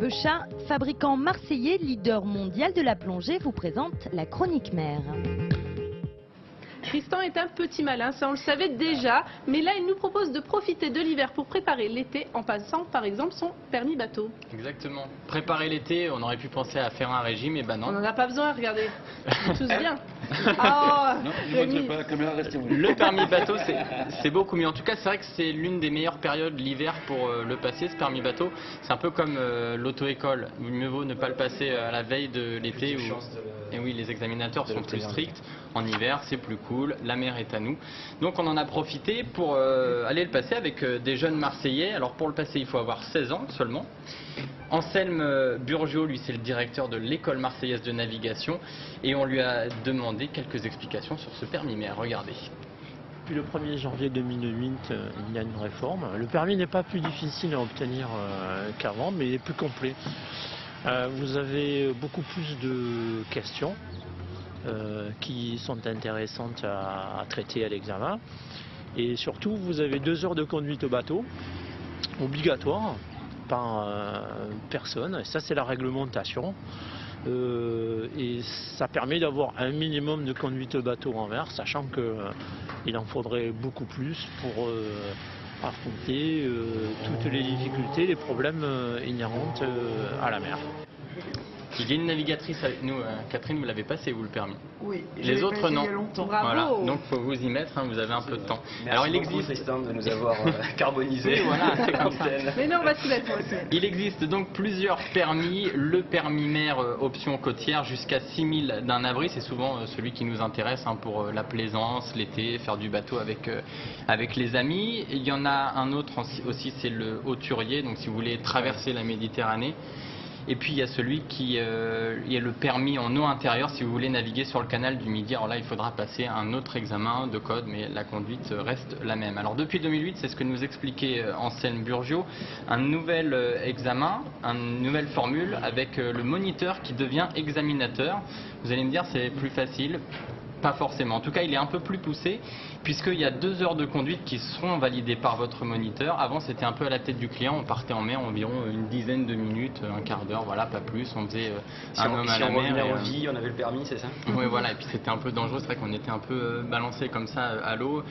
Pechat, fabricant marseillais, leader mondial de la plongée, vous présente la chronique mer. Tristan est un petit malin, ça on le savait déjà, mais là il nous propose de profiter de l'hiver pour préparer l'été en passant par exemple son permis bateau. Exactement. Préparer l'été, on aurait pu penser à faire un régime, et ben non. On n'en a pas besoin, regardez. On est tous bien. Non, je ne montrerai pas la caméra, restez où. Le permis bateau, c'est beaucoup mieux. En tout cas, c'est vrai que c'est l'une des meilleures périodes l'hiver pour le passer, ce permis bateau. C'est un peu comme l'auto-école. Mieux vaut ne pas le passer à la veille de l'été. Et oui, les examinateurs sont plus stricts. En hiver, c'est plus cool, la mer est à nous. Donc on en a profité pour aller le passer avec des jeunes Marseillais. Alors pour le passer, il faut avoir 16 ans seulement. Anselme Burgio, lui, c'est le directeur de l'école marseillaise de navigation. Et on lui a demandé quelques explications sur ce permis mer. Regardez. Depuis le 1er janvier 2008, il y a une réforme. Le permis n'est pas plus difficile à obtenir qu'avant, mais il est plus complet. Vous avez beaucoup plus de questions qui sont intéressantes à traiter à l'examen. Et surtout, vous avez 2 heures de conduite au bateau, obligatoire par personne. Et ça, c'est la réglementation. Et ça permet d'avoir un minimum de conduite au bateau en mer, sachant qu'il en faudrait beaucoup plus pour affronter toutes les difficultés, les problèmes inhérents à la mer. Il y a une navigatrice avec nous, Catherine, vous l'avez passé, vous, le permis? Oui. Les autres, non. Bravo. Voilà. Donc il faut vous y mettre, vous avez un peu de temps. Merci. Alors il beaucoup, existe. Tristan, de nous avoir carbonisé. Oui, voilà, c'est comme ça. Mais non, on va s'y mettre moi aussi. Il existe donc plusieurs permis. Le permis mer option côtière jusqu'à 6000 d'un abri, c'est souvent celui qui nous intéresse pour la plaisance, l'été, faire du bateau avec les amis. Il y en a un autre aussi, c'est le hauturier, donc si vous voulez traverser la Méditerranée. Et puis il y a celui il y a le permis en eau intérieure si vous voulez naviguer sur le canal du Midi. Alors là, il faudra passer un autre examen de code, mais la conduite reste la même. Alors depuis 2008, c'est ce que nous expliquait Anselme Burgio, un nouvel examen, une nouvelle formule avec le moniteur qui devient examinateur. Vous allez me dire, c'est plus facile. Pas forcément. En tout cas, il est un peu plus poussé puisqu'il y a 2 heures de conduite qui seront validées par votre moniteur. Avant, c'était un peu à la tête du client. On partait en mer environ une dizaine de minutes, un quart d'heure, voilà, pas plus. On faisait un homme à la mer. Si on revenait en vie, on avait le permis, c'est ça? Oui, voilà. Et puis c'était un peu dangereux. C'est vrai qu'on était un peu balancé comme ça à l'eau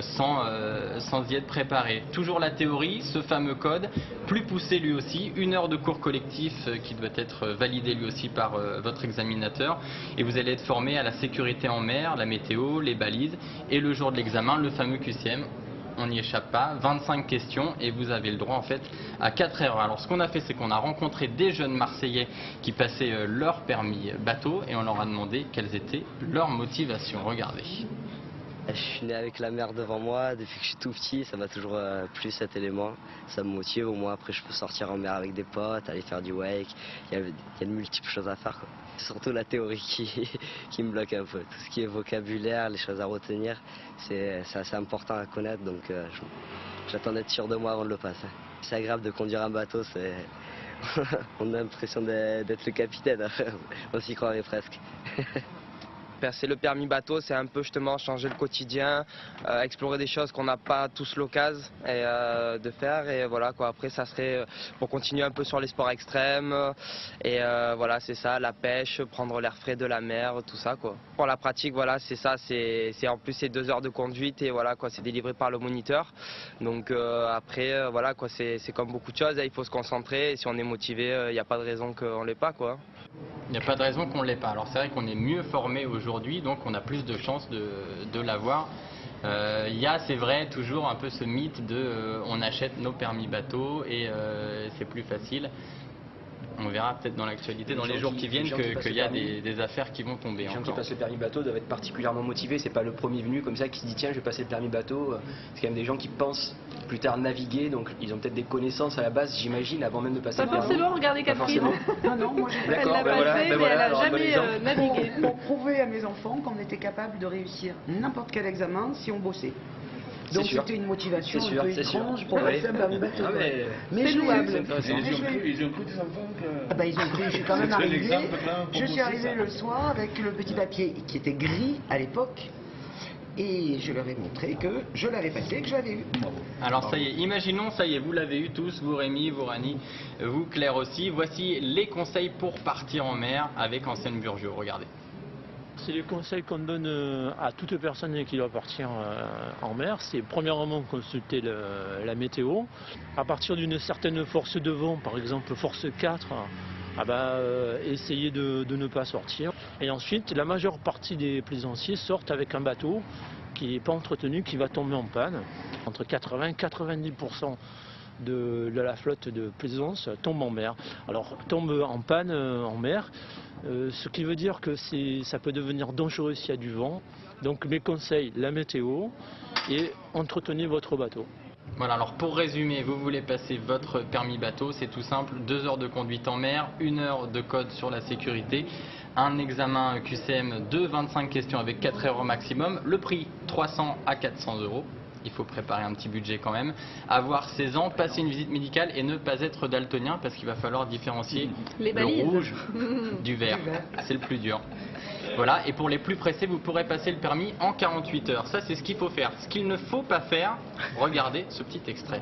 sans y être préparé. Toujours la théorie, ce fameux code, plus poussé lui aussi. 1 heure de cours collectif qui doit être validé lui aussi par votre examinateur. Et vous allez être formé à la sécurité en mer, la météo, les balises et le jour de l'examen, le fameux QCM. On n'y échappe pas, 25 questions et vous avez le droit en fait à 4 erreurs. Alors ce qu'on a fait, c'est qu'on a rencontré des jeunes Marseillais qui passaient leur permis bateau et on leur a demandé quelles étaient leurs motivations. Regardez. Je suis né avec la mer devant moi, depuis que je suis tout petit, ça m'a toujours plu cet élément. Ça me motive, au moins après je peux sortir en mer avec des potes, aller faire du wake, il y a de multiples choses à faire, quoi. C'est surtout la théorie qui me bloque un peu. Tout ce qui est vocabulaire, les choses à retenir, c'est assez important à connaître, donc j'attends d'être sûr de moi avant de le passer. C'est agréable de conduire un bateau, on a l'impression d'être le capitaine, on s'y croirait presque. C'est le permis bateau, c'est un peu justement changer le quotidien, explorer des choses qu'on n'a pas tous l'occasion de faire, et voilà quoi. Après ça serait pour continuer un peu sur les sports extrêmes et voilà, c'est ça, la pêche, prendre l'air frais de la mer, tout ça quoi. Pour la pratique, voilà, c'est ça, c'est en plus c'est 2 heures de conduite et voilà quoi, c'est délivré par le moniteur. Donc après voilà quoi, c'est comme beaucoup de choses, il faut se concentrer et si on est motivé, il n'y a pas de raison qu'on l'ait pas quoi. Il n'y a pas de raison qu'on ne l'ait pas. Alors c'est vrai qu'on est mieux formé aujourd'hui, donc on a plus de chances de l'avoir. Il y a, c'est vrai, toujours un peu ce mythe de on achète nos permis bateau et c'est plus facile. On verra peut-être dans l'actualité, dans les jours qui viennent, qu'il y a des affaires qui vont tomber. Les gens qui passent le permis bateau doivent être particulièrement motivés. C'est pas le premier venu comme ça qui se dit tiens, je vais passer le permis bateau. C'est quand même des gens qui pensent plus tard naviguer, donc ils ont peut-être des connaissances à la base, j'imagine, avant même de passer Pas le permis. forcément, regardez Catherine. Non, non, moi j'ai D'accord, Elle l'a passé, mais elle n'a jamais navigué. pour prouver à mes enfants qu'on était capable de réussir n'importe quel examen si on bossait. Donc c'était une motivation un peu étrange pour passer un permis bateau. Mais jouable. Ils ont cru des enfants que... Ah bah, ils ont cru, je suis quand même arrivé. Je suis arrivé le soir avec le petit papier qui était gris à l'époque. et je leur ai montré que je l'avais passé et que je l'avais eu. Alors ça y est, imaginons, ça y est, vous l'avez eu tous, vous Rémi, vous Rani, vous Claire aussi. Voici les conseils pour partir en mer avec Ancienne Burgio, regardez. C'est les conseils qu'on donne à toute personne qui doit partir en mer. C'est premièrement consulter la météo. À partir d'une certaine force de vent, par exemple force 4, essayez de ne pas sortir. Et ensuite, la majeure partie des plaisanciers sortent avec un bateau qui n'est pas entretenu, qui va tomber en panne. Entre 80 et 90% de la flotte de plaisance tombe en mer. Alors tombe en panne en mer, ce qui veut dire que ça peut devenir dangereux s'il y a du vent. Donc mes conseils, la météo et entretenez votre bateau. Voilà, alors pour résumer, vous voulez passer votre permis bateau, c'est tout simple, 2 heures de conduite en mer, 1 heure de code sur la sécurité, un examen QCM de 25 questions avec 4 heures au maximum, le prix 300 à 400 €. Il faut préparer un petit budget quand même, avoir 16 ans, passer une visite médicale et ne pas être daltonien parce qu'il va falloir différencier le rouge du vert. C'est le plus dur. Voilà, et pour les plus pressés, vous pourrez passer le permis en 48 heures. Ça, c'est ce qu'il faut faire. Ce qu'il ne faut pas faire, regardez ce petit extrait.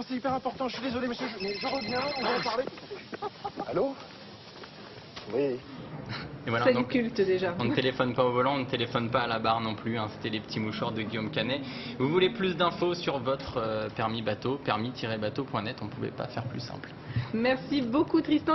C'est hyper important, je suis désolé monsieur, mais je reviens, on va en parler. Allô? Oui. Et voilà, c'est donc, du culte déjà. On ne téléphone pas au volant, on ne téléphone pas à la barre non plus, hein, c'était les petits mouchoirs de Guillaume Canet. Vous voulez plus d'infos sur votre permis bateau, permis-bateau.net, on ne pouvait pas faire plus simple. Merci beaucoup Tristan.